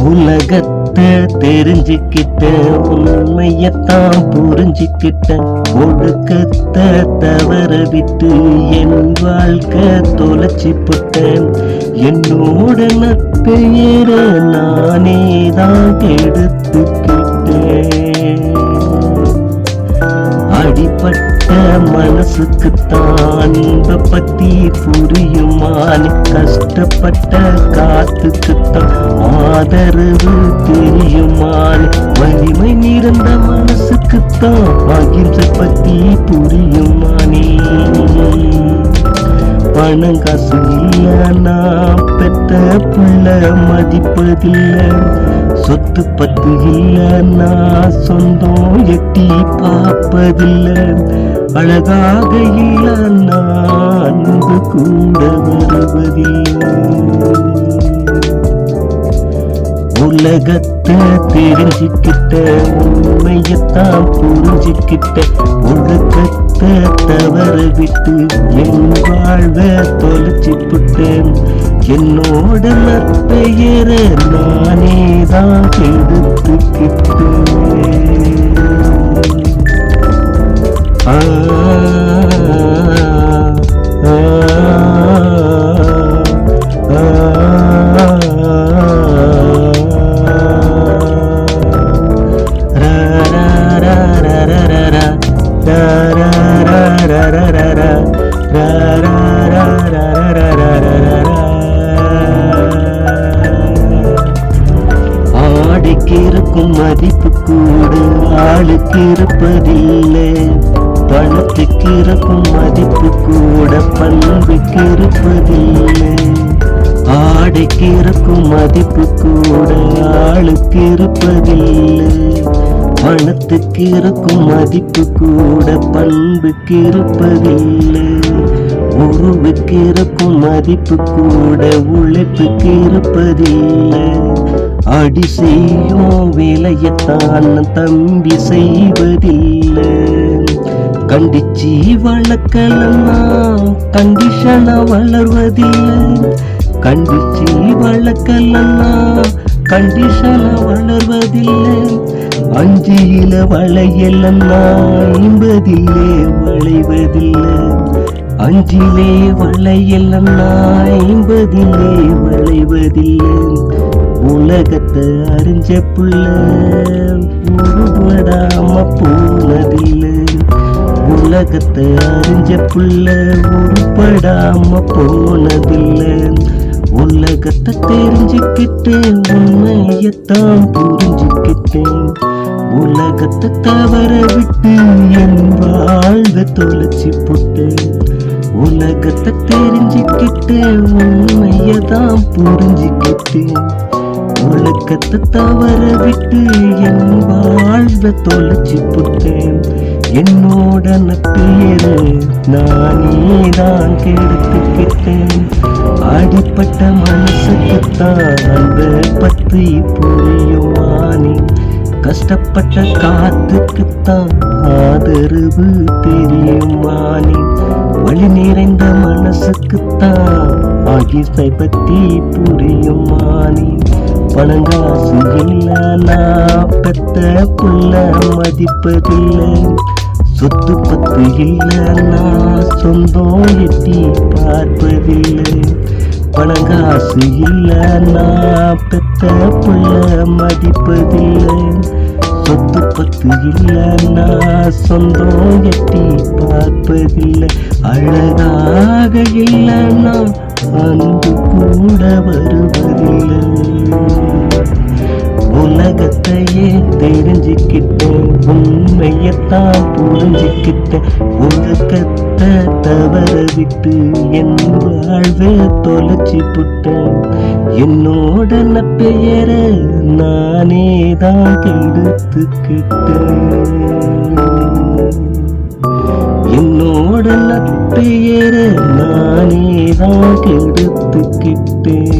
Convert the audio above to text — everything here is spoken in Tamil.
உலகத்தை தெரிஞ்சுக்கிட்ட, உண்மையத்தான் புரிஞ்சுக்கிட்ட, ஒழுக்கத்தை தவற விட்டு என் வாழ்க்கை தொலைச்சி போட்டேன். என்னோட நற்பெயர நானே தான் கெடுத்துக்கிட்டேன். அடிப்பட்ட மனசுக்குத்தான் அன்பை பத்தி புரியுமானு, கஷ்டப்பட்ட காத்துக்குத்தான் ஆதரவு தெரியுமானு, வலிமை நிறைந்த மனசுக்குத்தான் அகிம்சை பத்தி புரியுமானே. பணம் காசு இல்லைன்னா பெத்த புள்ள மதிப்பதில்லை, சொத்து பத்து இல்லைன்னா சொந்தம் எட்டி பார்ப்பதில்லை, அழகாக இல்லைன்னா அன்பு கூட வருவதில்லை. உலகத்தை தெரிஞ்சுக்கிட்ட, உண்மையத்தான் புரிஞ்சுக்கிட்ட, ஒழுக்கத்தை தவற விட்டு என் வாழ்வை தொலைச்சி போட்டேன். என்னோட நற்பெயர நானே தான் கெடுத்துக்கிட்டேன். ஆடைக்கு இருக்கும் மதிப்பு கூட ஆளுக்கு இருப்பதில்லை, பணத்துக்கு இருக்கும் மதிப்பு கூட பண்புக்கு இருப்பதில்லை. ஆடைக்கு இருக்கும் மதிப்பு கூட ஆளுக்கு இருப்பதில்லை, பணத்துக்கு இருக்கும் மதிப்பு கூட பண்புக்கு இருப்பதில்லை. உருவுக்கு இருக்கும் மதிப்பு கூட உழைப்புக்கு இருப்பதில்லை. அடி செய்யும் வேலையத்தான் தம்பி செய்வதில்லை. கண்டிச்சி வளர்க்கலன்னா கண்டிஷன வளர்வதில்லை, கண்டிச்சி வளர்க்கலன்னா கண்டிஷன வளர்வதில்லை. அஞ்சியில வளையலன்னா ஐம்பதிலே வளைவதில்லை, அஞ்சிலே வளையலன்னா ஐம்பதிலே வளைவதில்லை. உலகத்தை அறிஞ்ச புள்ள உருப்படாம போனதில்லை, உலகத்தை அறிஞ்ச புள்ள உருப்படாம போனதில்லை. உலகத்தை தெரிஞ்சுக்கிட்டேன், உண்மையத்தான் புரிஞ்சுக்கிட்டேன், உலகத்தை தவற விட்டு என் வாழ்வை தொலைச்சி போட்டேன். உலகத்தை தெரிஞ்சுக்கிட்டேன், உண்மையதான் புரிஞ்சுக்கிட்டேன், உலகத்தை தவற விட்டு என் வாழ்வை தொலைச்சி போட்டேன். என்னோட நற்பெயரை நானே தான் கெடுத்துக்கிட்டேன். அடிப்பட்ட மனசுக்குத்தான் அன்பை பற்றி புரியுமானே, கஷ்டப்பட்ட காத்துக்குத்தான் ஆதரவு தெரியுமானே. வழி நிறைந்த மனசுக்குத்தான் அகிம்சை பற்றி புரியுமானே. பணங்காசு இல்லைன்னா பெத்த புள்ள மதிப்பதில்லை, சொத்து பத்து இல்லைன்னா சொந்தம் எட்டி பார்ப்பதில்லை. பணங்காசு இல்லைன்னா பெத்த புள்ள மதிப்பதில்லை, சொத்து பத்து இல்லைன்னா சொந்தம் எட்டி பார்ப்பதில்லை. அழகாக இல்லைன்னா அன்பு கூட வருவதில்லை. உலகத்தையே தெரிஞ்சுக்கிட்டேன், உண்மையத்தான் புரிஞ்சுக்கிட்டேன், ஒழுக்கத்தை தவற விட்டு என் வாழ்வை தொலைச்சி போட்டேன். என்னோட நற்பெயர நானே தான் கெடுத்துக்கிட்டேன், என்னோட நற்பெயர நானே தான் கெடுத்துக்கிட்டேன்.